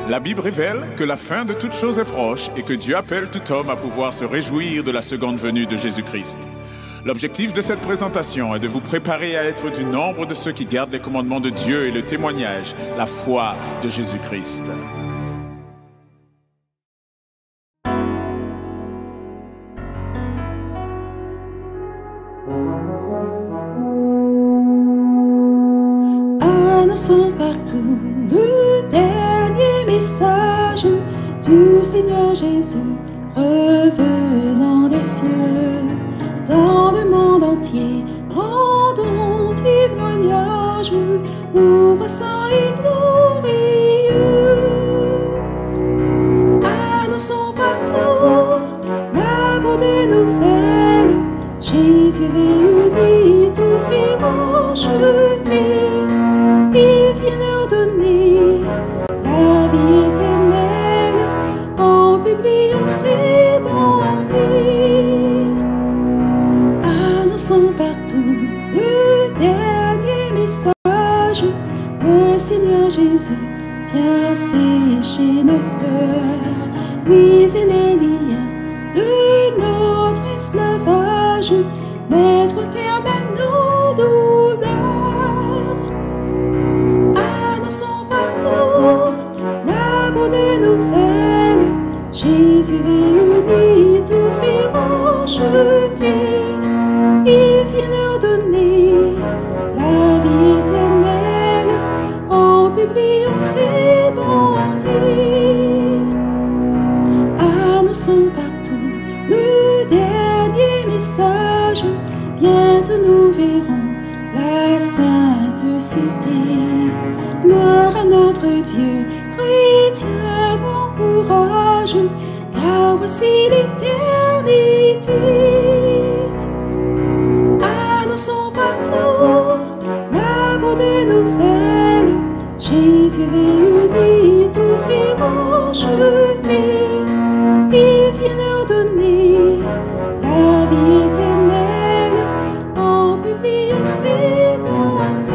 La Bible révèle que la fin de toute chose est proche et que Dieu appelle tout homme à pouvoir se réjouir de la seconde venue de Jésus-Christ. L'objectif de cette présentation est de vous préparer à être du nombre de ceux qui gardent les commandements de Dieu et le témoignage, la foi de Jésus-Christ. Annonçons partout le dernier message du Seigneur Jésus revenant des cieux. Dans le monde entier, rendons témoignage au roi saint et glorieux. Annonçons partout la bonne nouvelle. Jésus réunit tous ses rachetés. Il vient leur donner la vie éternelle en publiant ses bontés. Annonçons partout le dernier message. Le Seigneur Jésus vient sécher nos pleurs, briser les liens de notre esclavage, mettre un terme à nos douleurs. Annonçons partout la bonne nouvelle. Jésus réunit tous ses rachetés. Il vient leur donner la vie éternelle en publiant ses bontés. Annonçons partout le dernier message. Bientôt nous verrons la sainte cité. Gloire à notre Dieu, chrétien, bon courage, car voici l'éternité. Annonçons partout la bonne nouvelle. Jésus réunit tous ses rachetés. Il vient leur donner la vie éternelle en publiant ses bontés.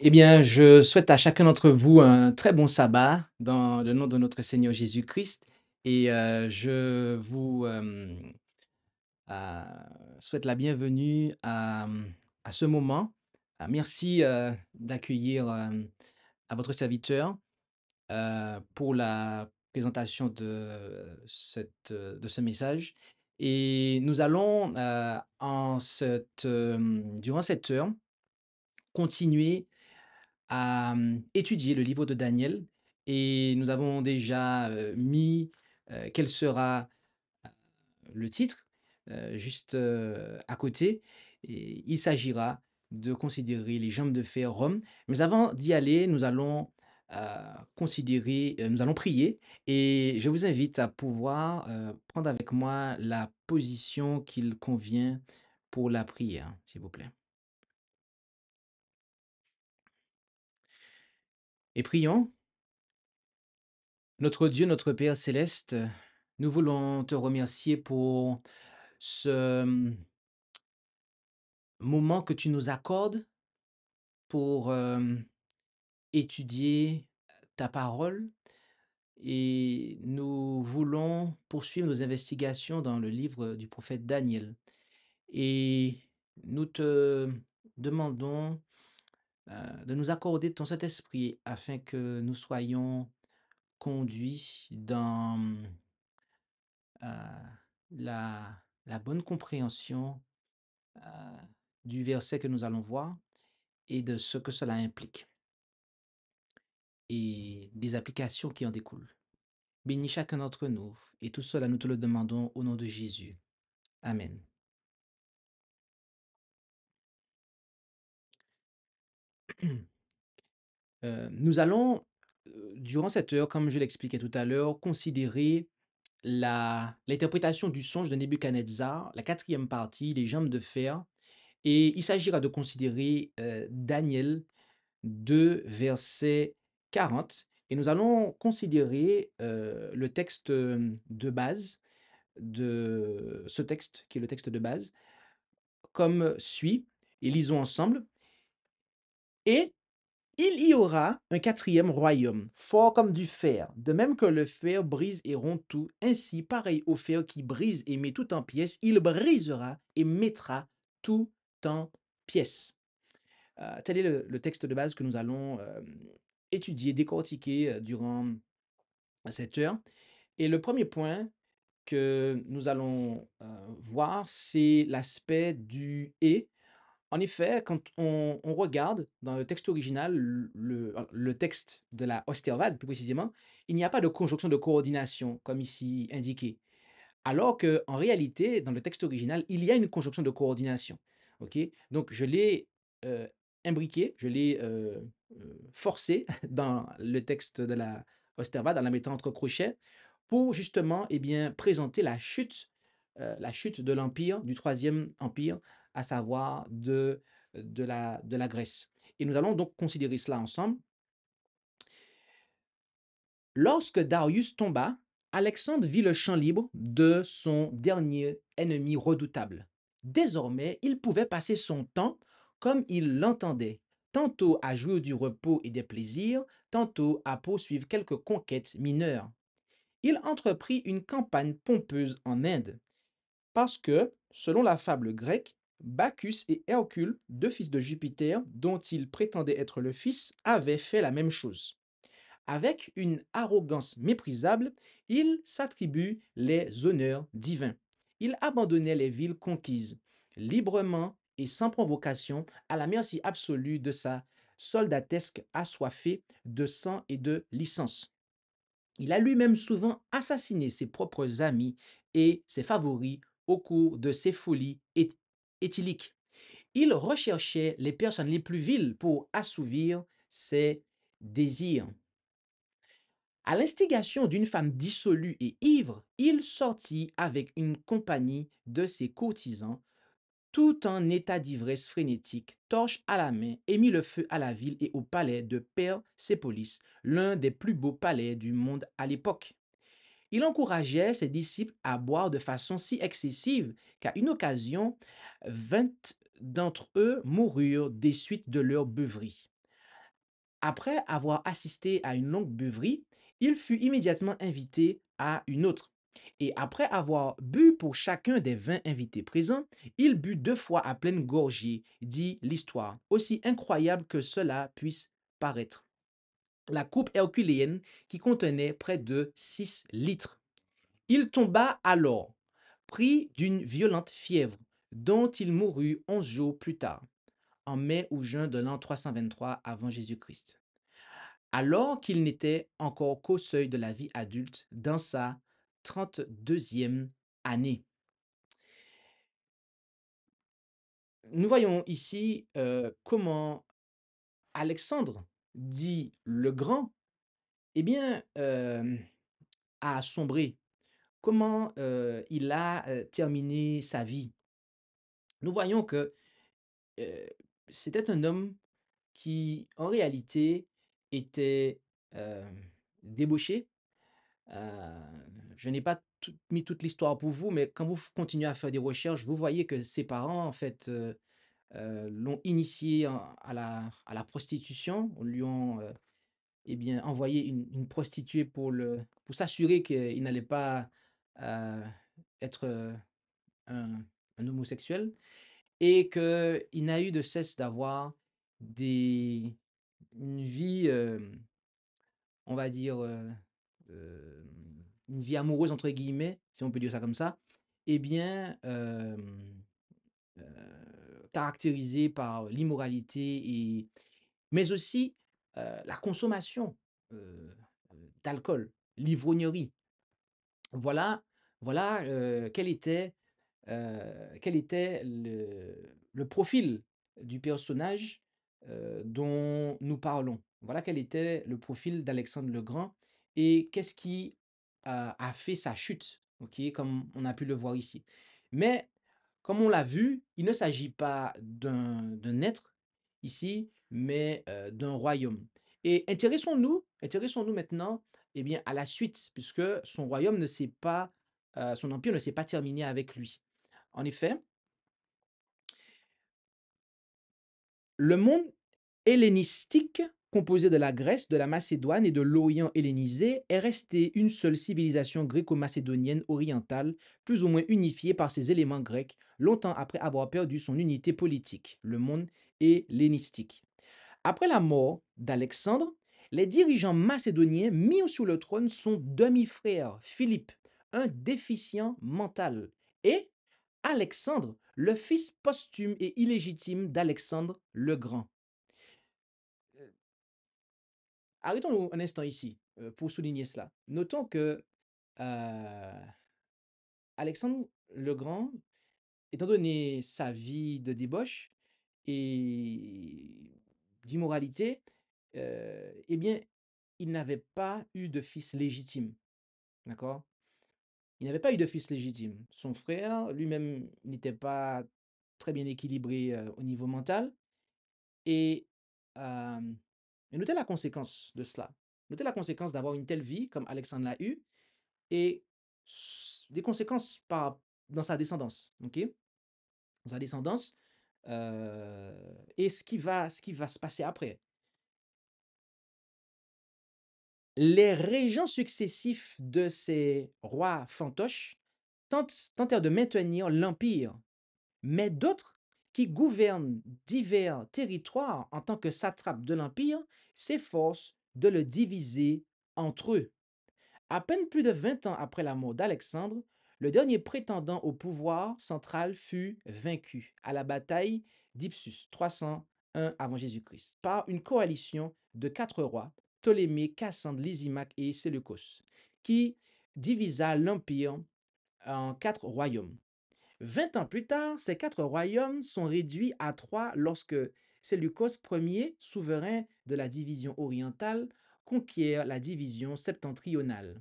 Eh bien, je souhaite à chacun d'entre vous un très bon sabbat dans le nom de notre Seigneur Jésus-Christ et je vous euh, souhaite la bienvenue à ce moment. Merci d'accueillir à votre serviteur pour la présentation de ce message. Et nous allons, durant cette heure, continuer à étudier le livre de Daniel. Et nous avons déjà mis quel sera le titre juste à côté. Et il s'agira de considérer les jambes de fer Rome. Mais avant d'y aller, nous allons nous allons prier et je vous invite à pouvoir prendre avec moi la position qu'il convient pour la prière, s'il vous plaît. Et prions. Notre Dieu, notre Père céleste, nous voulons te remercier pour ce moment que tu nous accordes pour étudier ta parole et nous voulons poursuivre nos investigations dans le livre du prophète Daniel. Et nous te demandons de nous accorder ton Saint-Esprit afin que nous soyons conduits dans la bonne compréhension du verset que nous allons voir et de ce que cela implique et des applications qui en découlent. Bénis chacun d'entre nous et tout cela nous te le demandons au nom de Jésus. Amen. Nous allons, durant cette heure, comme je l'expliquais tout à l'heure, considérer l'interprétation du songe de Nebuchadnezzar, la quatrième partie, les jambes de fer, et il s'agira de considérer Daniel 2, verset 40, et nous allons considérer le texte de base de ce texte, qui est le texte de base, comme suit, et lisons ensemble. Et il y aura un quatrième royaume, fort comme du fer, de même que le fer brise et rompt tout, ainsi, pareil au fer qui brise et met tout en pièces, il brisera et mettra tout en pièces. Tel est le texte de base que nous allons étudier, décortiquer durant cette heure. Et le premier point que nous allons voir, c'est l'aspect du et. En effet, quand on regarde dans le texte original, le texte de la Osterwald plus précisément, il n'y a pas de conjonction de coordination comme ici indiqué. Alors qu'en réalité, dans le texte original, il y a une conjonction de coordination. OK? Donc je l'ai, imbriqué, je l'ai, forcé dans le texte de la Osterwald en la mettant entre crochets pour justement, eh bien, présenter la chute de l'empire, du troisième empire, à savoir de la Grèce. Et nous allons donc considérer cela ensemble. Lorsque Darius tomba, Alexandre vit le champ libre de son dernier ennemi redoutable. Désormais, il pouvait passer son temps comme il l'entendait, tantôt à jouir du repos et des plaisirs, tantôt à poursuivre quelques conquêtes mineures. Il entreprit une campagne pompeuse en Inde, parce que, selon la fable grecque, Bacchus et Hercule, deux fils de Jupiter, dont il prétendait être le fils, avaient fait la même chose. Avec une arrogance méprisable, il s'attribue les honneurs divins. Il abandonnait les villes conquises, librement et sans provocation, à la merci absolue de sa soldatesque assoiffée de sang et de licence. Il a lui-même souvent assassiné ses propres amis et ses favoris au cours de ses folies éthyliques. Il recherchait les personnes les plus viles pour assouvir ses désirs. À l'instigation d'une femme dissolue et ivre, il sortit avec une compagnie de ses courtisans, tout en état d'ivresse frénétique, torche à la main, et mit le feu à la ville et au palais de Persépolis, l'un des plus beaux palais du monde à l'époque. Il encourageait ses disciples à boire de façon si excessive qu'à une occasion, 20 d'entre eux moururent des suites de leur beuverie. Après avoir assisté à une longue beuverie, il fut immédiatement invité à une autre. Et après avoir bu pour chacun des 20 invités présents, il but 2 fois à pleine gorgée, dit l'histoire, aussi incroyable que cela puisse paraître. La coupe herculéenne qui contenait près de 6 litres. Il tomba alors, pris d'une violente fièvre, dont il mourut 11 jours plus tard, en mai ou juin de l'an 323 avant Jésus-Christ, alors qu'il n'était encore qu'au seuil de la vie adulte dans sa 32e année. Nous voyons ici comment Alexandre, dit le Grand, eh bien, a sombré, comment il a terminé sa vie. Nous voyons que c'était un homme qui, en réalité, était débauché. Heu, je n'ai pas mis toute l'histoire pour vous, mais quand vous continuez à faire des recherches, vous voyez que ses parents, en fait, l'ont initié à la prostitution. On lui ont, eh bien, envoyé une prostituée pour s'assurer qu'il n'allait pas, heu, être, un homosexuel, et qu'il n'a eu de cesse d'avoir des une vie, on va dire, une vie «amoureuse» entre guillemets, si on peut dire ça comme ça, eh bien, caractérisée par l'immoralité, mais aussi, la consommation, heu d'alcool, l'ivrognerie. Voilà voilà, quel était le profil du personnage, dont nous parlons. Voilà quel était le profil d'Alexandre le Grand et qu'est-ce qui a fait sa chute, OK? Comme on a pu le voir ici. Mais comme on l'a vu, il ne s'agit pas d'un être ici, mais d'un royaume. Et intéressons-nous maintenant, eh bien, à la suite, puisque son royaume ne s'est pas son empire ne s'est pas terminé avec lui. En effet, le monde hellénistique, composé de la Grèce, de la Macédoine et de l'Orient hellénisé, est resté une seule civilisation gréco-macédonienne orientale, plus ou moins unifiée par ses éléments grecs, longtemps après avoir perdu son unité politique, le monde hellénistique. Après la mort d'Alexandre, les dirigeants macédoniens mis sur le trône son demi-frère Philippe, un déficient mental, et Alexandre, le fils posthume et illégitime d'Alexandre le Grand. Arrêtons-nous un instant ici pour souligner cela. Notons que euh, Alexandre le Grand, étant donné sa vie de débauche et d'immoralité, eh bien, il n'avait pas eu de fils légitime. D'accord? Il n'avait pas eu de fils légitime. Son frère, lui-même, n'était pas très bien équilibré au niveau mental. Et, et notez la conséquence de cela. Notez la conséquence d'avoir une telle vie comme Alexandre l'a eu et des conséquences dans sa descendance. Ok? Dans sa descendance et ce qui va se passer après. Les régents successifs de ces rois fantoches tentèrent de maintenir l'empire, mais d'autres qui gouvernent divers territoires en tant que satrapes de l'empire s'efforcent de le diviser entre eux. À peine plus de 20 ans après la mort d'Alexandre, le dernier prétendant au pouvoir central fut vaincu à la bataille d'Ipsus 301 avant Jésus-Christ par une coalition de 4 rois, Ptolémée, Cassandre, Lysimaque et Séleucos, qui divisa l'empire en 4 royaumes. 20 ans plus tard, ces 4 royaumes sont réduits à 3 lorsque Séleucos Ier, souverain de la division orientale, conquiert la division septentrionale.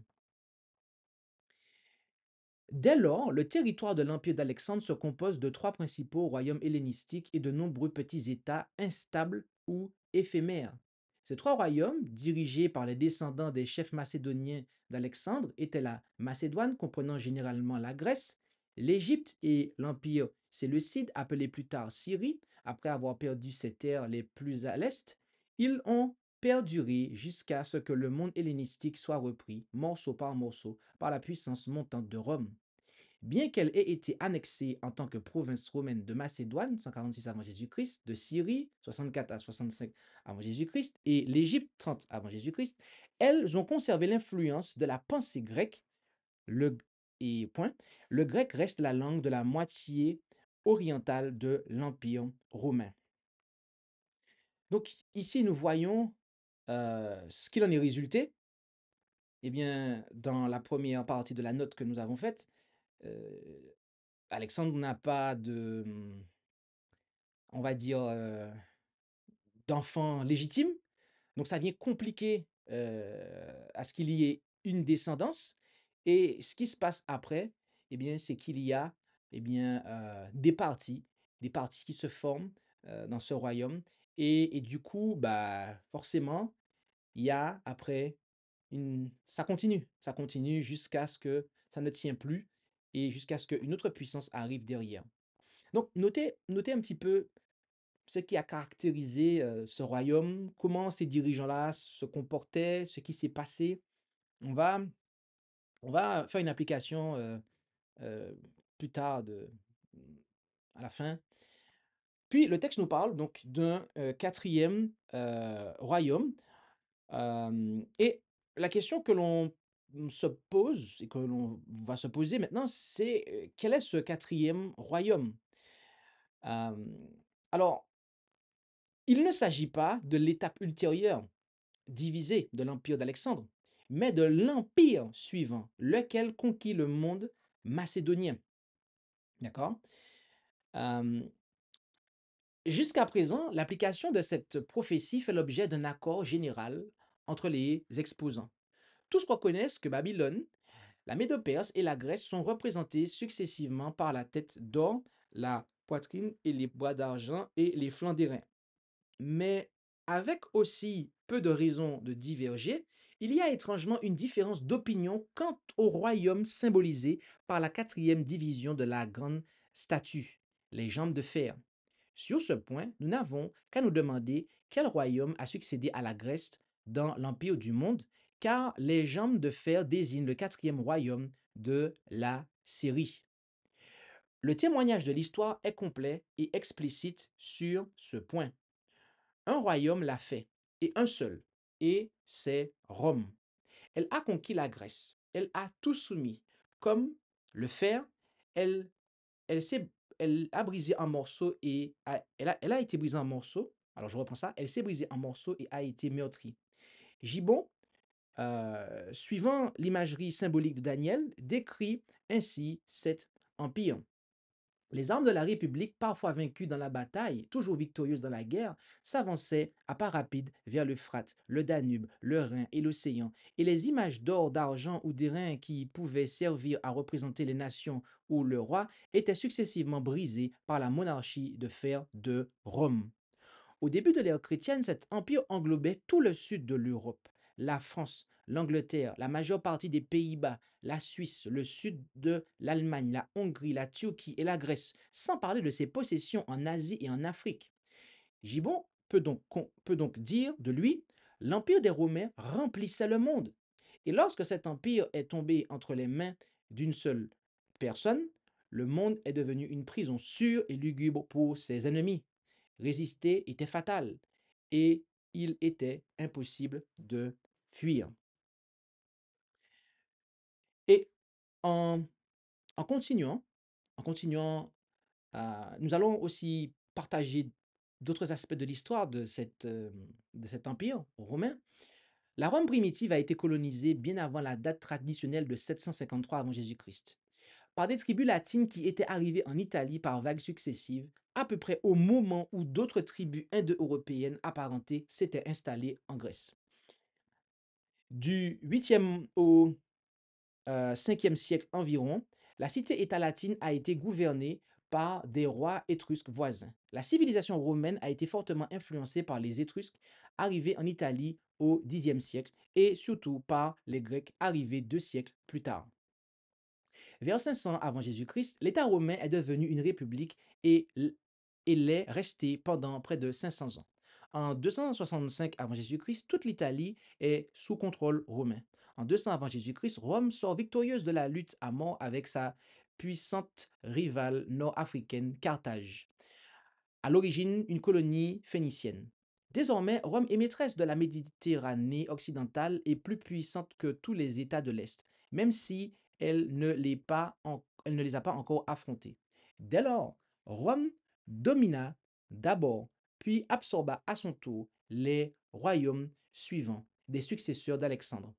Dès lors, le territoire de l'empire d'Alexandre se compose de 3 principaux royaumes hellénistiques et de nombreux petits États instables ou éphémères. Ces 3 royaumes, dirigés par les descendants des chefs macédoniens d'Alexandre, étaient la Macédoine, comprenant généralement la Grèce, l'Égypte et l'empire séleucide, appelé plus tard Syrie, après avoir perdu ses terres les plus à l'est. Ils ont perduré jusqu'à ce que le monde hellénistique soit repris, morceau par morceau, par la puissance montante de Rome. Bien qu'elle ait été annexée en tant que province romaine de Macédoine, 146 avant Jésus-Christ, de Syrie, 64 à 65 avant Jésus-Christ, et l'Égypte, 30 avant Jésus-Christ, elles ont conservé l'influence de la pensée grecque. Le grec reste la langue de la moitié orientale de l'Empire romain. Donc ici, nous voyons ce qu'il en est résulté. Eh bien, dans la première partie de la note que nous avons faite, Alexandre n'a pas de, on va dire, d'enfant légitime. Donc ça vient compliquer à ce qu'il y ait une descendance. Et ce qui se passe après, eh bien, c'est qu'il y a eh bien, des partis qui se forment dans ce royaume. Et du coup, bah, forcément, il y a après ça continue jusqu'à ce que ça ne tient plus et jusqu'à ce qu'une autre puissance arrive derrière. Donc, notez un petit peu ce qui a caractérisé ce royaume, comment ces dirigeants-là se comportaient, ce qui s'est passé. On va, on va faire une application euh, plus tard à la fin. Puis le texte nous parle donc d'un quatrième royaume. Et la question que l'on se pose et que l'on va se poser maintenant, c'est quel est ce quatrième royaume? Alors, il ne s'agit pas de l'étape ultérieure, divisée de l'empire d'Alexandre, mais de l'empire suivant, lequel conquit le monde macédonien. D'accord? Jusqu'à présent, l'application de cette prophétie fait l'objet d'un accord général entre les exposants. Tous reconnaissent que Babylone, la Médo-Perse et la Grèce sont représentés successivement par la tête d'or, la poitrine et les bras d'argent et les flancs d'airain. Mais avec aussi peu de raisons de diverger Il y a étrangement une différence d'opinion quant au royaume symbolisé par la quatrième division de la grande statue, les jambes de fer. Sur ce point, nous n'avons qu'à nous demander quel royaume a succédé à la Grèce dans l'Empire du monde, car les jambes de fer désignent le quatrième royaume de la Syrie. Le témoignage de l'histoire est complet et explicite sur ce point. Un royaume l'a fait, et un seul, et c'est Rome. Elle a conquis la Grèce, elle a tout soumis. Comme le fer, elle, elle, s'est- elle a brisé en morceaux et elle a été brisée en morceaux. Alors je reprends ça, elle s'est brisée en morceaux et a été meurtrie. Gibbon, suivant l'imagerie symbolique de Daniel, décrit ainsi cet empire. Les armes de la République, parfois vaincues dans la bataille, toujours victorieuses dans la guerre, s'avançaient à pas rapides vers l'Euphrate, le Danube, le Rhin et l'océan, et les images d'or, d'argent ou d'airain qui pouvaient servir à représenter les nations ou le roi étaient successivement brisées par la monarchie de fer de Rome. Au début de l'ère chrétienne, cet empire englobait tout le sud de l'Europe, la France, l'Angleterre, la majeure partie des Pays-Bas, la Suisse, le sud de l'Allemagne, la Hongrie, la Turquie et la Grèce, sans parler de ses possessions en Asie et en Afrique. Gibbon peut donc dire de lui, l'empire des Romains remplissait le monde. Et lorsque cet empire est tombé entre les mains d'une seule personne, le monde est devenu une prison sûre et lugubre pour ses ennemis. Résister était fatal et il était impossible de fuir. Et en, en continuant, en continuant, nous allons aussi partager d'autres aspects de l'histoire de cet empire romain. La Rome primitive a été colonisée bien avant la date traditionnelle de 753 avant Jésus-Christ, par des tribus latines qui étaient arrivées en Italie par vagues successives, à peu près au moment où d'autres tribus indo-européennes apparentées s'étaient installées en Grèce. Du 8e au 5e siècle environ, la cité-État latine a été gouvernée par des rois étrusques voisins. La civilisation romaine a été fortement influencée par les Étrusques arrivés en Italie au Xe siècle et surtout par les Grecs arrivés 2 siècles plus tard. Vers 500 avant Jésus-Christ, l'État romain est devenu une république et l'est resté pendant près de 500 ans. En 265 avant Jésus-Christ, toute l'Italie est sous contrôle romain. En 200 avant Jésus-Christ, Rome sort victorieuse de la lutte à mort avec sa puissante rivale nord-africaine Carthage, à l'origine une colonie phénicienne. Désormais, Rome est maîtresse de la Méditerranée occidentale et plus puissante que tous les États de l'Est, même si elle ne les a pas encore affrontés. Dès lors, Rome domina d'abord, puis absorba à son tour les royaumes suivants des successeurs d'Alexandre,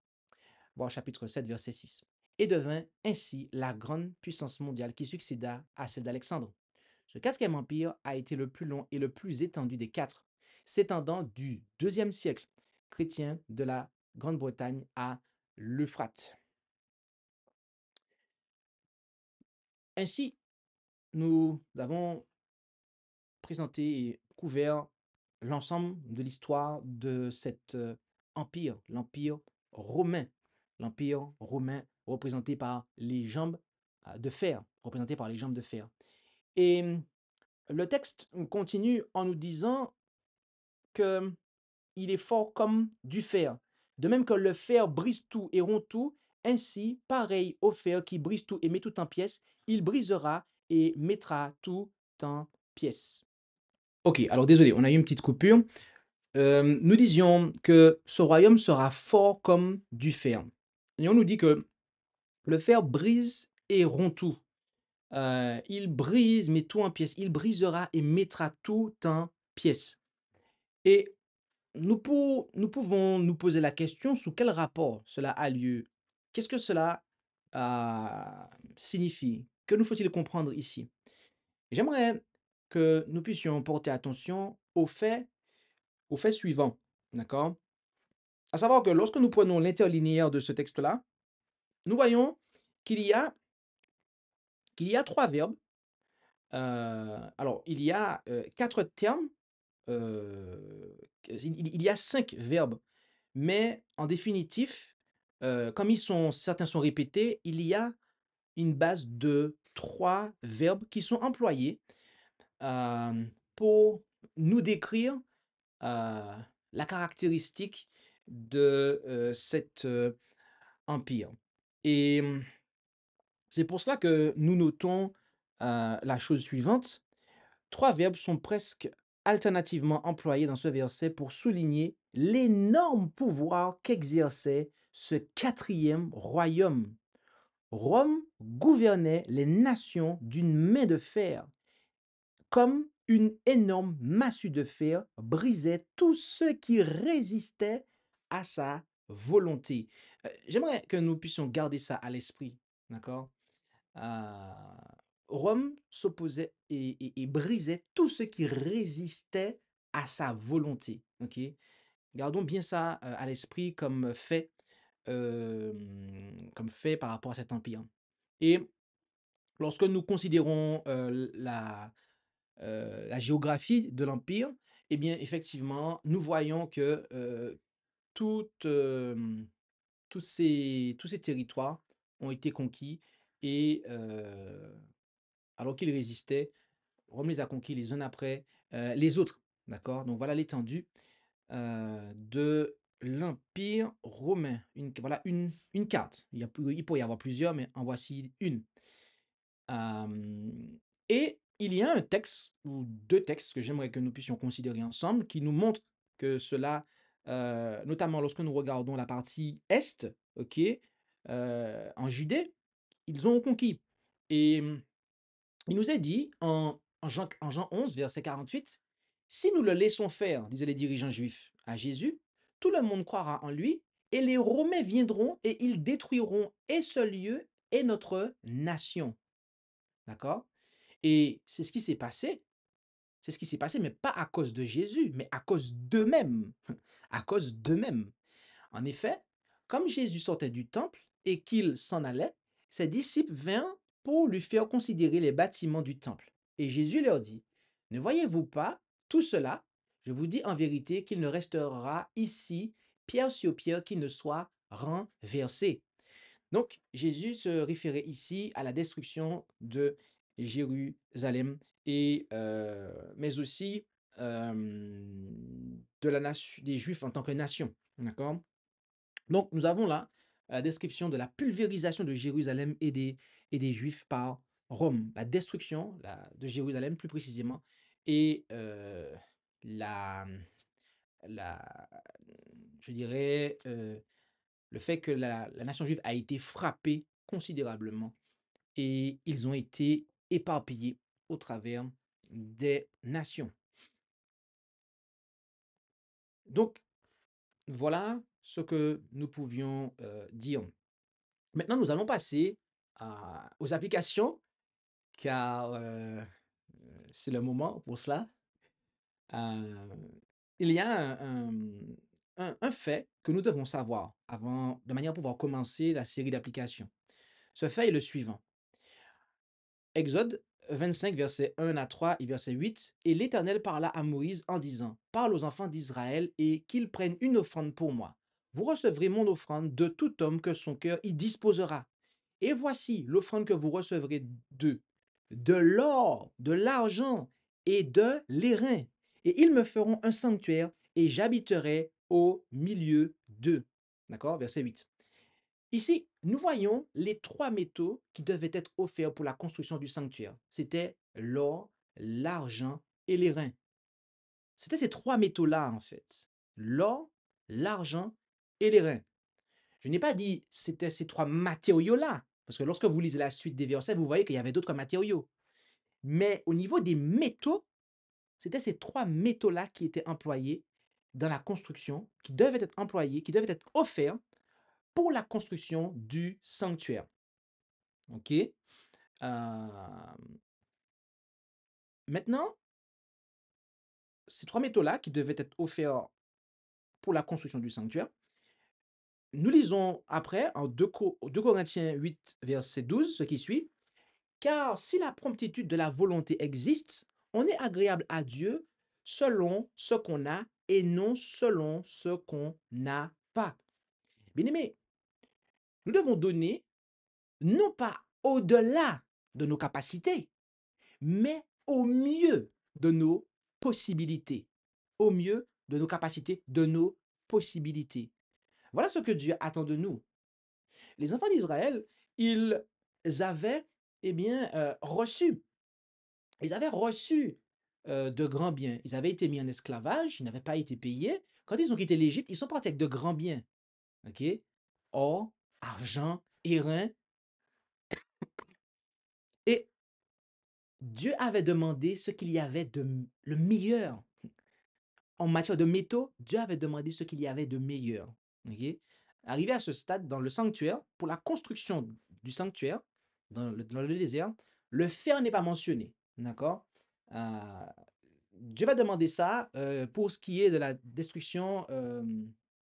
voir chapitre 7, verset 6, et devint ainsi la grande puissance mondiale qui succéda à celle d'Alexandre. Ce quatrième empire a été le plus long et le plus étendu des quatre, s'étendant du IIe siècle chrétien de la Grande-Bretagne à l'Euphrate. Ainsi, nous avons présenté et couvert l'ensemble de l'histoire de cet empire, l'empire romain représenté par les jambes de fer, représenté par les jambes de fer. Et le texte continue en nous disant que il est fort comme du fer. De même que le fer brise tout et rompt tout, ainsi, pareil au fer qui brise tout et met tout en pièces, il brisera et mettra tout en pièces. Ok, alors désolé, on a eu une petite coupure. Nous disions que ce royaume sera fort comme du fer. Et on nous dit que le fer brise et rompt tout. Il brise, met tout en pièces. Il brisera et mettra tout en pièces. Et nous pouvons nous poser la question sous quel rapport cela a lieu. Qu'est-ce que cela signifie? Que nous faut-il comprendre ici? J'aimerais que nous puissions porter attention au fait suivant, d'accord? À savoir que lorsque nous prenons l'interlinéaire de ce texte-là, nous voyons qu'il y a 3 verbes. Alors, il y a 4 termes. Il y a 5 verbes Mais en définitif, comme certains sont répétés, il y a une base de 3 verbes qui sont employés pour nous décrire la caractéristique de cet empire. Et c'est pour cela que nous notons la chose suivante. 3 verbes sont presque alternativement employés dans ce verset pour souligner l'énorme pouvoir qu'exerçait ce 4e royaume. Rome gouvernait les nations d'une main de fer, comme une énorme massue de fer brisait tous ceux qui résistaient à sa volonté. J'aimerais que nous puissions garder ça à l'esprit, d'accord? Euh, Rome s'opposait et brisait tous ceux qui résistaient à sa volonté, ok? Gardons bien ça à l'esprit comme fait par rapport à cet empire. Et lorsque nous considérons la géographie de l'Empire, eh bien, effectivement, nous voyons que toutes, tous ces territoires ont été conquis et alors qu'ils résistaient, Rome les a conquis les uns après les autres. D'accord? Donc voilà l'étendue de l'Empire romain. Voilà une carte. Il peut y avoir plusieurs, mais en voici une. Et il y a un texte ou 2 textes que j'aimerais que nous puissions considérer ensemble qui nous montrent que cela, notamment lorsque nous regardons la partie est, OK, en Judée, ils ont conquis et il nous est dit en Jean 11, verset 48: «Si nous le laissons faire, disaient les dirigeants juifs à Jésus, tout le monde croira en lui et les Romains viendront et ils détruiront et ce lieu et notre nation». D'accord? Et c'est ce qui s'est passé. C'est ce qui s'est passé, mais pas à cause de Jésus, mais à cause d'eux-mêmes. À cause d'eux-mêmes. En effet, comme Jésus sortait du temple et qu'il s'en allait, ses disciples vinrent pour lui faire considérer les bâtiments du temple. Et Jésus leur dit: «Ne voyez-vous pas tout cela? Je vous dis en vérité qu'il ne restera ici pierre sur pierre qui ne soit renversée.» Donc, Jésus se référait ici à la destruction de Jérusalem mais aussi de la nation, des Juifs en tant que nation. D'accord? Donc, nous avons là la description de la pulvérisation de Jérusalem et des Juifs par Rome, la destruction de Jérusalem plus précisément, et la, la, je dirais, le fait que la nation juive a été frappée considérablement et ils ont été éparpillés au travers des nations. Donc, voilà ce que nous pouvions dire. Maintenant, nous allons passer aux applications, car c'est le moment pour cela. Euh, il y a un fait que nous devons savoir avant, de manière à pouvoir commencer la série d'applications. Ce fait est le suivant. Exode 25, versets 1 à 3 et verset 8. Et l'Éternel parla à Moïse en disant: «Parle aux enfants d'Israël et qu'ils prennent une offrande pour moi. Vous recevrez mon offrande de tout homme que son cœur y disposera. Et voici l'offrande que vous recevrez d'eux: de l'or, de l'argent et de l'airain. Et ils me feront un sanctuaire et j'habiterai au milieu d'eux.» D'accord? Verset 8. Ici, nous voyons les 3 métaux qui devaient être offerts pour la construction du sanctuaire. C'était l'or, l'argent et l'airain. C'était ces 3 métaux-là, en fait. L'or, l'argent et l'airain. Je n'ai pas dit c'était ces 3 matériaux-là, parce que lorsque vous lisez la suite des versets, vous voyez qu'il y avait d'autres matériaux. Mais au niveau des métaux, c'était ces 3 métaux-là qui étaient employés dans la construction, qui devaient être employés, qui devaient être offerts pour la construction du sanctuaire. OK? Maintenant, ces 3 métaux-là qui devaient être offerts pour la construction du sanctuaire, nous lisons après en 2 Corinthiens 8, verset 12, ce qui suit: «Car si la promptitude de la volonté existe, on est agréable à Dieu selon ce qu'on a et non selon ce qu'on a pas. Bien-aimés, nous devons donner non pas au-delà de nos capacités, mais au mieux de nos possibilités. Au mieux de nos capacités, de nos possibilités. Voilà ce que Dieu attend de nous. Les enfants d'Israël, ils avaient reçu, de grands biens. Ils avaient été mis en esclavage, ils n'avaient pas été payés. Quand ils ont quitté l'Égypte, ils sont partis avec de grands biens. OK? Or, argent, airain. Et Dieu avait demandé ce qu'il y avait de le meilleur. En matière de métaux, Dieu avait demandé ce qu'il y avait de meilleur. OK? Arrivé à ce stade, dans le sanctuaire, pour la construction du sanctuaire, dans le désert, le fer n'est pas mentionné. D'accord? Euh, Dieu va demander ça pour ce qui est de la destruction,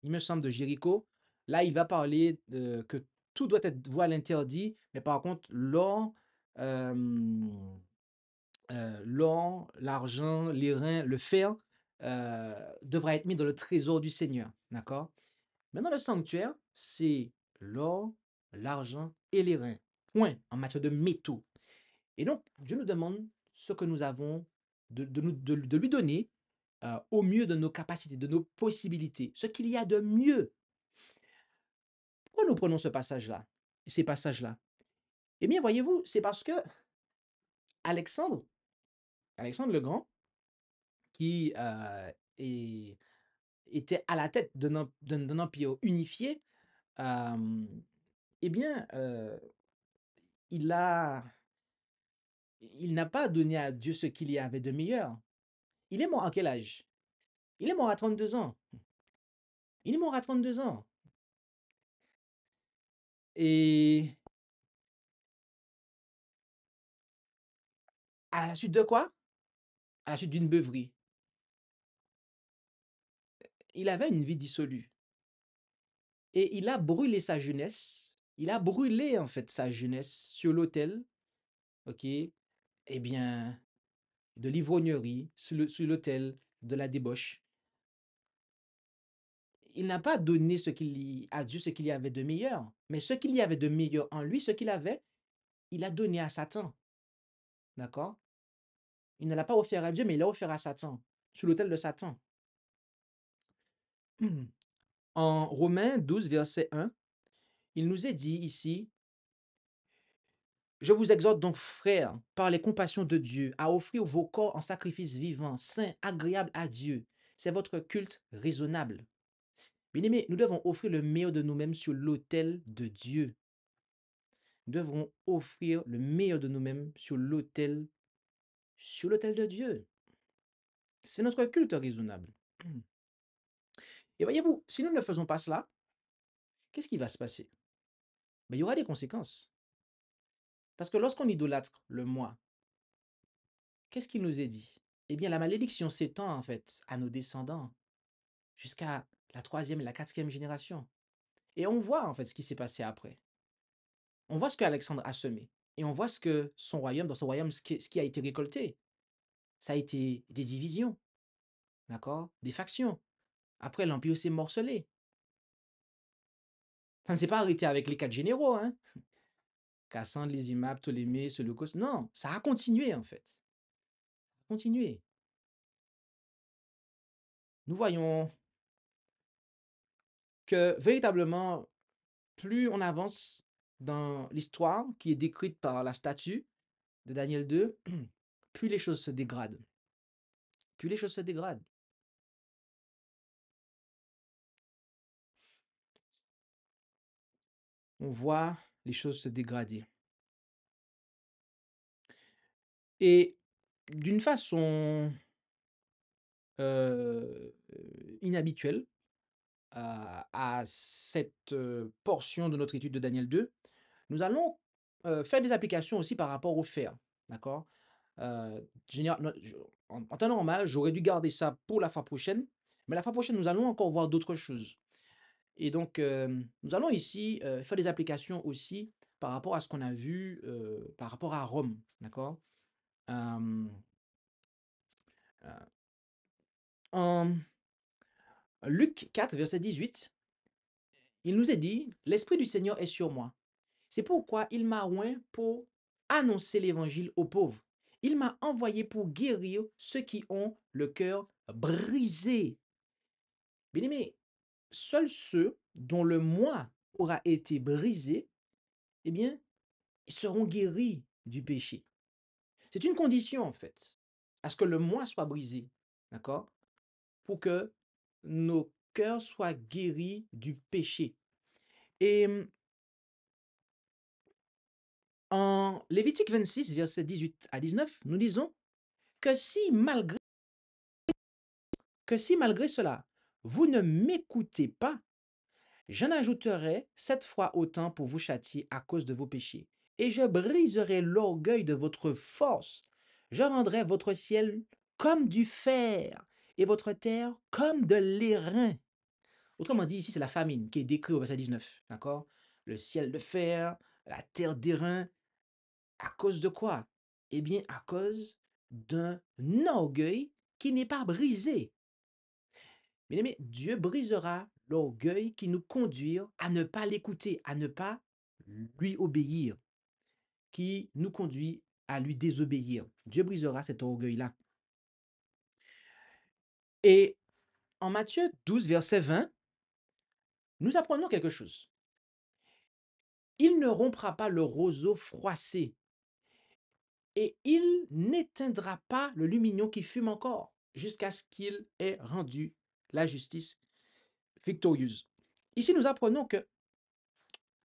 il me semble, de Jéricho. Là, il va parler que tout doit être voile interdit, mais par contre, euh, l'or, l'argent, l'airain, le fer devra être mis dans le trésor du Seigneur. D'accord? Maintenant, le sanctuaire, c'est l'or, l'argent et l'airain. Point en matière de métaux. Et donc, Dieu nous demande ce que nous avons de lui donner au mieux de nos capacités, de nos possibilités, ce qu'il y a de mieux. Pourquoi nous prenons ce passage-là, ces passages-là? Eh bien, voyez-vous, c'est parce que Alexandre, Alexandre le Grand, qui est- était à la tête d'un empire unifié, euh, eh bien, il a, il n'a pas donné à Dieu ce qu'il y avait de meilleur. Il est mort à quel âge? Il est mort à 32 ans. Il est mort à 32 ans. Et à la suite de quoi? À la suite d'une beuverie. Il avait une vie dissolue. Et il a brûlé sa jeunesse. Il a brûlé en fait sa jeunesse sur l'autel, ok? Eh bien, de l'ivrognerie, sur l'autel de la débauche. Il n'a pas donné à Dieu ce qu'il y avait de meilleur. Mais ce qu'il y avait de meilleur en lui, ce qu'il avait, il a donné à Satan. D'accord? Il ne l'a pas offert à Dieu, mais il l'a offert à Satan, sur l'autel de Satan. En Romains 12, verset 1, il nous est dit ici, je vous exhorte donc, frères, par les compassions de Dieu, à offrir vos corps en sacrifice vivant, saint, agréable à Dieu. C'est votre culte raisonnable. Bien-aimés, nous devons offrir le meilleur de nous-mêmes sur l'autel de Dieu. Nous devons offrir le meilleur de nous-mêmes sur l'autel de Dieu. C'est notre culte raisonnable. Et voyez-vous, si nous ne faisons pas cela, qu'est-ce qui va se passer? Ben, il y aura des conséquences. Parce que lorsqu'on idolâtre le moi, qu'est-ce qu'il nous est dit? Eh bien, la malédiction s'étend en fait à nos descendants jusqu'à la troisième et la quatrième génération. Et on voit en fait ce qui s'est passé après. On voit ce qu'Alexandre a semé. Et on voit dans son royaume, ce qui a été récolté. Ça a été des divisions, d'accord? Des factions. Après, l'Empire s'est morcelé. Ça ne s'est pas arrêté avec les quatre généraux, hein? Cassandre, Lysimachre, Ptolémée, Séleucos. Non, ça a continué en fait. Ça a continué. Nous voyons que véritablement, plus on avance dans l'histoire qui est décrite par la statue de Daniel 2, plus les choses se dégradent. Plus les choses se dégradent. On voit les choses se dégrader. Et d'une façon euh, inhabituelle à cette portion de notre étude de Daniel 2, nous allons faire des applications aussi par rapport au fer. D'accord? En temps normal, j'aurais dû garder ça pour la fois prochaine, mais la fois prochaine, nous allons encore voir d'autres choses. Et donc, nous allons ici faire des applications aussi par rapport à ce qu'on a vu par rapport à Rome. D'accord? Euh, euh, en Luc 4, verset 18, il nous est dit, l'Esprit du Seigneur est sur moi. C'est pourquoi il m'a oint pour annoncer l'évangile aux pauvres. Il m'a envoyé pour guérir ceux qui ont le cœur brisé. Bien-aimé, seuls ceux dont le moi aura été brisé, eh bien, ils seront guéris du péché. C'est une condition, en fait, à ce que le moi soit brisé, d'accord? Pour que nos cœurs soient guéris du péché. Et en Lévitique 26, versets 18 à 19, nous lisons que si malgré cela, vous ne m'écoutez pas, j'en ajouterai 7 fois autant pour vous châtier à cause de vos péchés. Et je briserai l'orgueil de votre force. Je rendrai votre ciel comme du fer et votre terre comme de l'airain. Autrement dit, ici, c'est la famine qui est décrite au verset 19. D'accord? Le ciel de fer, la terre d'airain. À cause de quoi? Eh bien, à cause d'un orgueil qui n'est pas brisé. Bien aimé, Dieu brisera l'orgueil qui nous conduit à ne pas l'écouter, à ne pas lui obéir, qui nous conduit à lui désobéir. Dieu brisera cet orgueil-là. Et en Matthieu 12, verset 20, nous apprenons quelque chose. Il ne rompra pas le roseau froissé et il n'éteindra pas le lumignon qui fume encore jusqu'à ce qu'il ait rendu la justice victorieuse. Ici, nous apprenons que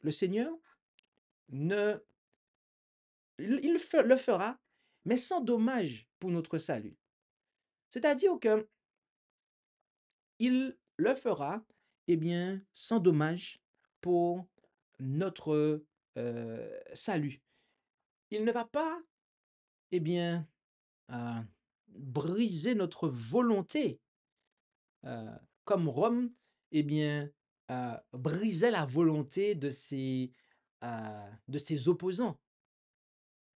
le Seigneur ne, le fera, mais sans dommage pour notre salut. C'est-à-dire que il le fera, eh bien, sans dommage pour notre salut. Il ne va pas, eh bien, briser notre volonté, comme Rome, eh bien, brisait la volonté de ses opposants.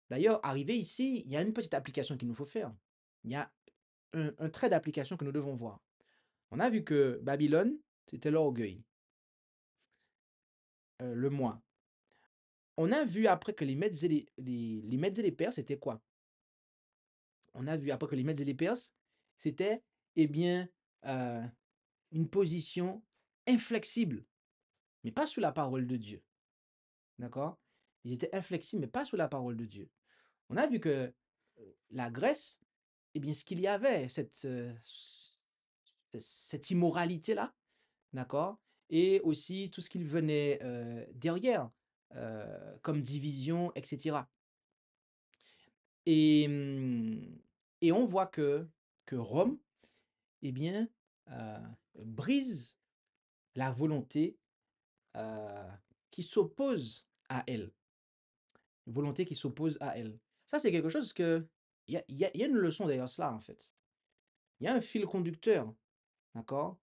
D'ailleurs, arrivé ici, il y a une petite application qu'il nous faut faire. Il y a un trait d'application que nous devons voir. On a vu que Babylone, c'était l'orgueil, le moi. On a vu après que les Mèdes et les Mèdes et les Perses, c'était quoi? On a vu après que les Mèdes et les Perses, c'était, eh bien, une position inflexible, mais pas sous la parole de Dieu. D'accord? Ils étaient inflexibles, mais pas sous la parole de Dieu. On a vu que la Grèce, eh bien, ce qu'il y avait, cette immoralité-là, d'accord? Et aussi tout ce qu'il venait derrière, comme division, etc. Et, et on voit que Rome, eh bien, brise la volonté qui s'oppose à elle. Une volonté qui s'oppose à elle. Ça, c'est quelque chose que... Il y a une leçon derrière cela, en fait. Il y a un fil conducteur, d'accord?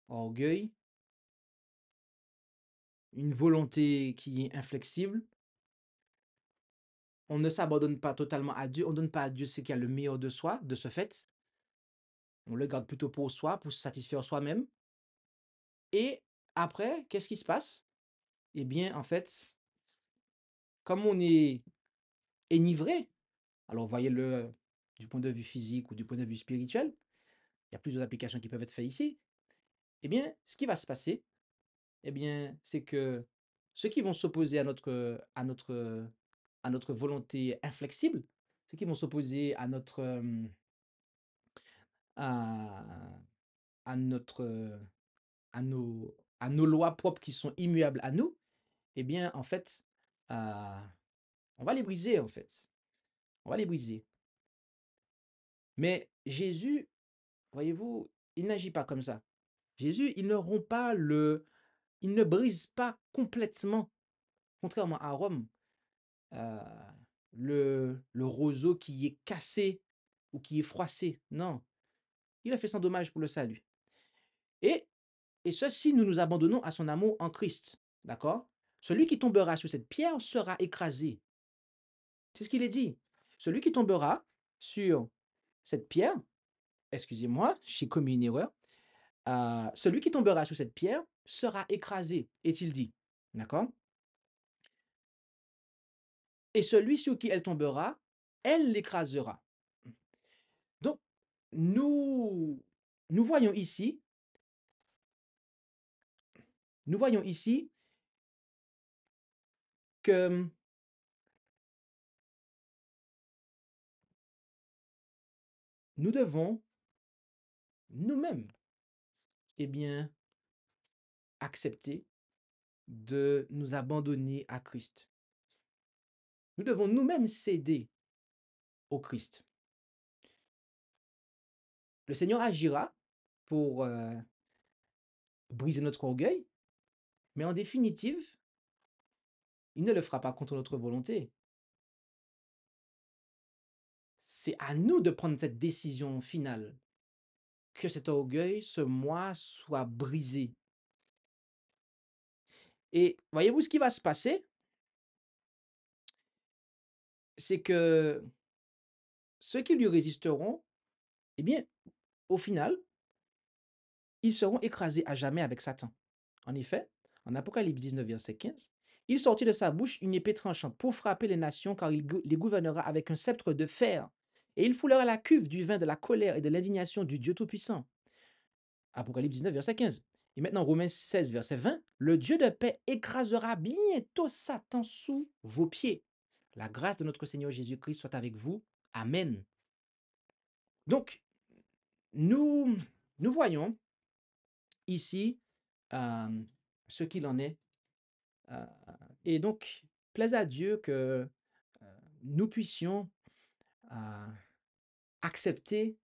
Orgueil, une volonté qui est inflexible. On ne s'abandonne pas totalement à Dieu. On ne donne pas à Dieu ce qui a le meilleur de soi, de ce fait. On le garde plutôt pour soi, pour se satisfaire soi-même. Et après, qu'est-ce qui se passe? Eh bien, en fait, comme on est enivré, alors voyez-le du point de vue physique ou du point de vue spirituel, il y a plusieurs applications qui peuvent être faites ici. Eh bien, ce qui va se passer, eh bien, c'est que ceux qui vont s'opposer à notre volonté inflexible, ceux qui vont s'opposer à notre, à, à notre, à nos lois propres qui sont immuables à nous, eh bien, en fait, on va les briser, en fait. On va les briser. Mais Jésus, voyez-vous, il n'agit pas comme ça. Jésus, il ne rompt pas il ne brise pas complètement, contrairement à Rome, euh, le roseau qui est cassé ou qui est froissé. Non, il a fait sans dommage pour le salut. Et, et ceci, nous nous abandonnons à son amour en Christ. D'accord? Celui qui tombera sur cette pierre sera écrasé. C'est ce qu'il est dit. Celui qui tombera sur cette pierre, excusez-moi, j'ai commis une erreur, celui qui tombera sur cette pierre sera écrasé, est-il dit. D'accord? Et celui sur qui elle tombera, elle l'écrasera. Donc, nous voyons ici que nous devons nous-mêmes, eh bien, accepter de nous abandonner à Christ. Nous devons nous-mêmes céder au Christ. Le Seigneur agira pour briser notre orgueil, mais en définitive, il ne le fera pas contre notre volonté. C'est à nous de prendre cette décision finale, que cet orgueil, ce moi, soit brisé. Et voyez-vous ce qui va se passer? C'est que ceux qui lui résisteront, eh bien, au final, ils seront écrasés à jamais avec Satan. En effet, en Apocalypse 19, verset 15, il sortit de sa bouche une épée tranchante pour frapper les nations, car il les gouvernera avec un sceptre de fer. Et il foulera la cuve du vin de la colère et de l'indignation du Dieu Tout-Puissant. Apocalypse 19, verset 15. Et maintenant, Romains 16, verset 20, le Dieu de paix écrasera bientôt Satan sous vos pieds. La grâce de notre Seigneur Jésus-Christ soit avec vous. Amen. Donc, nous voyons ici ce qu'il en est. Et donc, plaise à Dieu que nous puissions accepter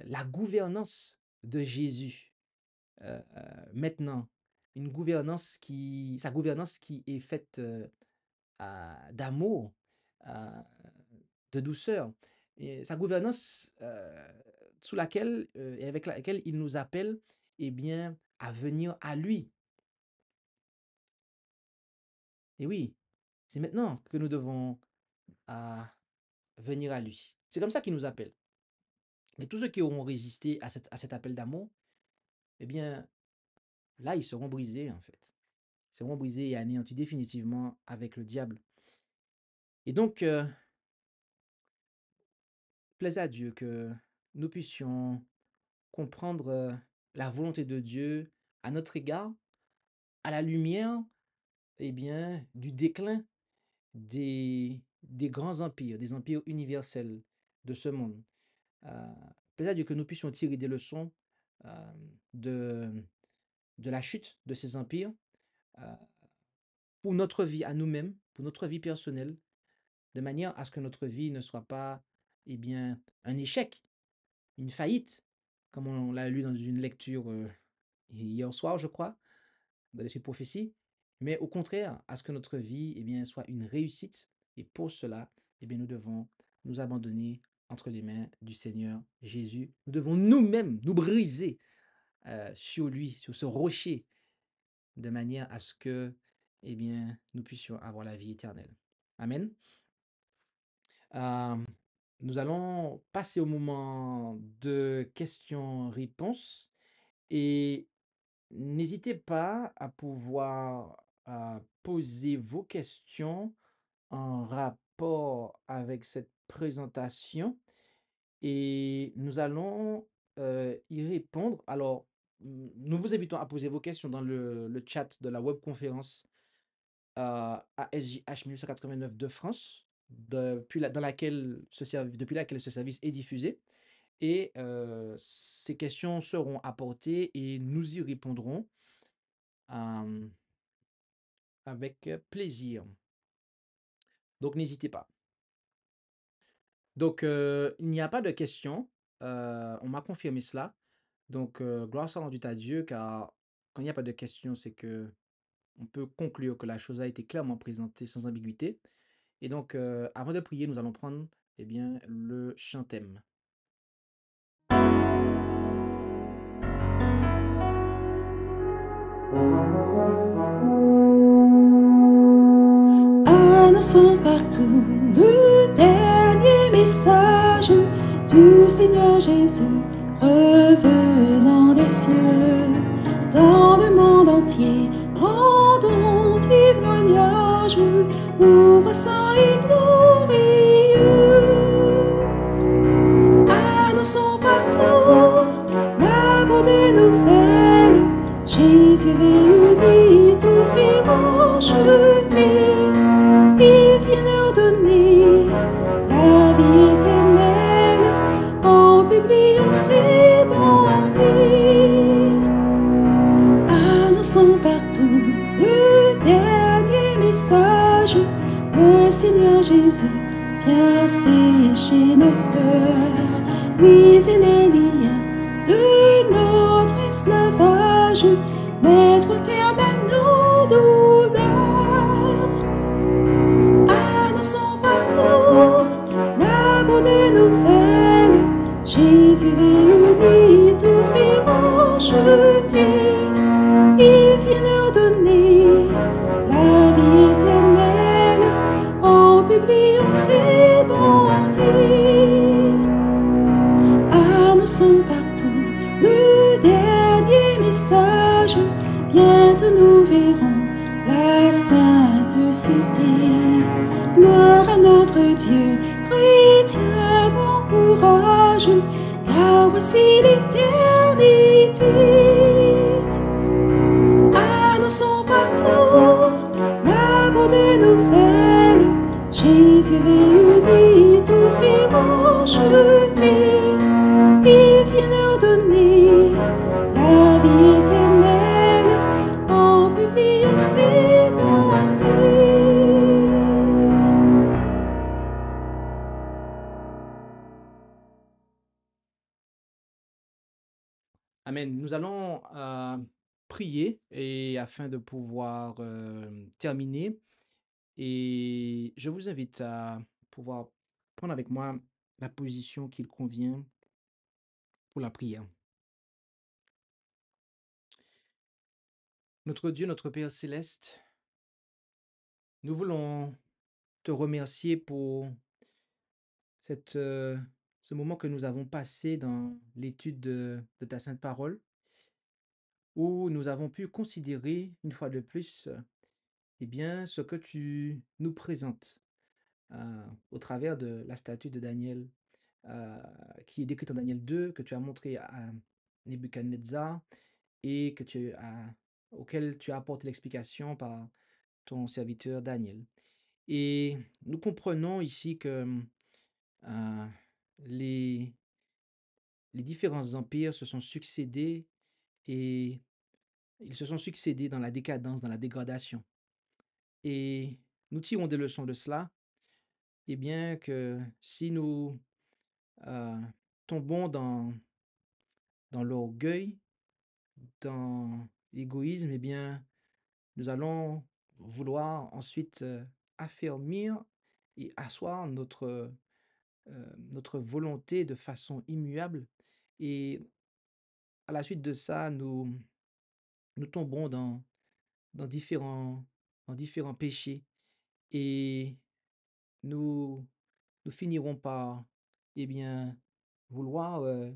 la gouvernance de Jésus maintenant. Sa gouvernance qui est faite d'amour, de douceur. Et sa gouvernance sous laquelle et avec laquelle il nous appelle eh bien, à venir à lui. Et oui, c'est maintenant que nous devons venir à lui. C'est comme ça qu'il nous appelle. Et tous ceux qui auront résisté à cet appel d'amour, eh bien, là, ils seront brisés, en fait. Ils seront brisés et anéantis définitivement avec le diable. Et donc, plaise à Dieu que nous puissions comprendre la volonté de Dieu à notre égard, à la lumière, eh bien, du déclin des grands empires, des empires universels de ce monde. Plaise à Dieu que nous puissions tirer des leçons de la chute de ces empires pour notre vie à nous-mêmes, pour notre vie personnelle, de manière à ce que notre vie ne soit pas eh bien, un échec, une faillite, comme on l'a lu dans une lecture hier soir, je crois, dans l'esprit de prophétie, mais au contraire, à ce que notre vie eh bien, soit une réussite. Et pour cela, eh bien, nous devons nous abandonner entre les mains du Seigneur Jésus. Nous devons nous-mêmes nous briser sur lui, sur ce rocher, de manière à ce que eh bien, nous puissions avoir la vie éternelle. Amen. Nous allons passer au moment de questions-réponses et n'hésitez pas à pouvoir poser vos questions en rapport avec cette présentation et nous allons y répondre. Alors, nous vous invitons à poser vos questions dans le chat de la webconférence ASJH 1989 de France, depuis laquelle ce service est diffusé. Et ces questions seront apportées et nous y répondrons avec plaisir. Donc, n'hésitez pas. Donc, il n'y a pas de questions. On m'a confirmé cela. Donc, gloire soit rendue à Dieu, car quand il n'y a pas de questions, c'est que on peut conclure que la chose a été clairement présentée sans ambiguïté. Et donc, avant de prier, nous allons prendre eh bien, le chant thème. Annonçons partout le dernier message du Seigneur Jésus. revenant des cieux, dans le monde entier, rendons témoignage au roi saint et glorieux. Annonçons partout la bonne nouvelle, Jésus réunit tous ses rachetés, il vient leur donner la vie éternelle en publiant ses bontés. Annonçons partout le dernier message, le Seigneur Jésus vient sécher nos pleurs, briser les liens de notre esclavage, mettre un terme à nos douleurs. Annonçons partout la bonne nouvelle, Jésus réunit tous ses rachetés, il vient leur donner la vie éternelle en publiant ses bontés. Annonçons partout le dernier message, bientôt nous verrons la sainte cité. Gloire à notre Dieu, chrétien, bon courage, car voici l'éternité. Annonçons partout la bonne nouvelle, Jésus réunit tous ses rachetés, il vient leur donner la vie éternelle en publiant ses bontés. Amen. Nous allons prier et afin de pouvoir terminer. Et je vous invite à pouvoir prendre avec moi la position qu'il convient pour la prière. Notre Dieu, notre Père céleste, nous voulons te remercier pour ce moment que nous avons passé dans l'étude de ta sainte parole, où nous avons pu considérer une fois de plus eh bien, ce que tu nous présentes au travers de la statue de Daniel, euh, qui est décrite en Daniel 2, que tu as montré à Nebuchadnezzar et auquel tu as apporté l'explication par ton serviteur Daniel. Et nous comprenons ici que euh, les, les différents empires se sont succédés et ils se sont succédés dans la décadence, dans la dégradation. Et nous tirons des leçons de cela, et bien que si nous euh, tombons dans l'orgueil, dans l'égoïsme, eh bien, nous allons vouloir ensuite affermir et asseoir notre volonté de façon immuable. Et à la suite de ça, nous tombons dans différents, dans différents péchés et nous, nous finirons par, eh bien, vouloir euh,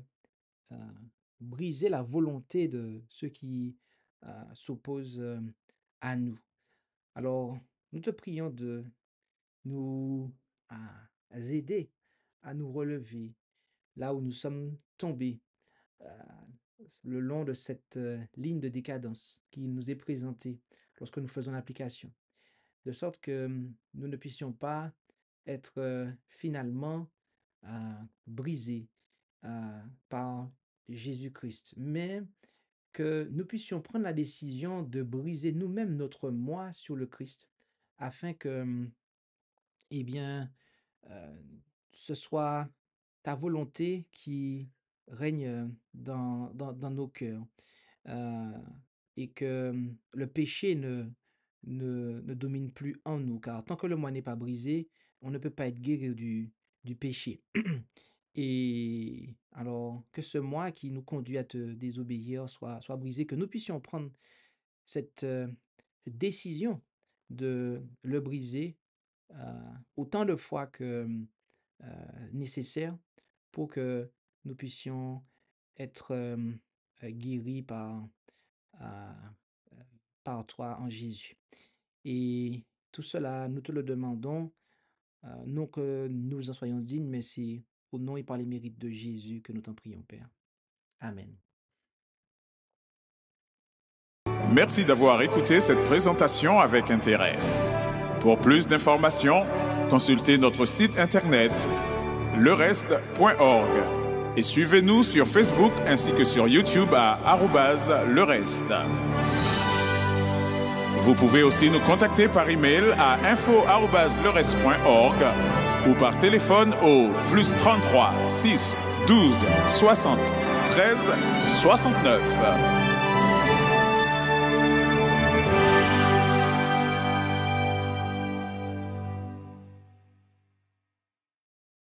briser la volonté de ceux qui s'opposent à nous. Alors, nous te prions de nous aider à nous relever là où nous sommes tombés euh, le long de cette ligne de décadence qui nous est présentée lorsque nous faisons l'application, de sorte que nous ne puissions pas être finalement brisés par Jésus-Christ, mais que nous puissions prendre la décision de briser nous-mêmes notre moi sur le Christ, afin que, eh bien, euh, ce soit ta volonté qui règne dans nos cœurs, euh, et que le péché ne domine plus en nous, car tant que le moi n'est pas brisé, on ne peut pas être guéri du péché. Et alors que ce moi qui nous conduit à te désobéir soit brisé, que nous puissions prendre cette décision de le briser autant de fois que nécessaire pour que nous puissions être guéri euh, par toi en Jésus. Et tout cela, nous te le demandons, non que nous en soyons dignes, mais c'est au nom et par les mérites de Jésus que nous t'en prions, Père. Amen. Merci d'avoir écouté cette présentation avec intérêt. Pour plus d'informations, consultez notre site internet lereste.org et suivez-nous sur Facebook ainsi que sur YouTube à @lereste. Vous pouvez aussi nous contacter par email à info@lereste.org ou par téléphone au +33 6 12 60 13 69.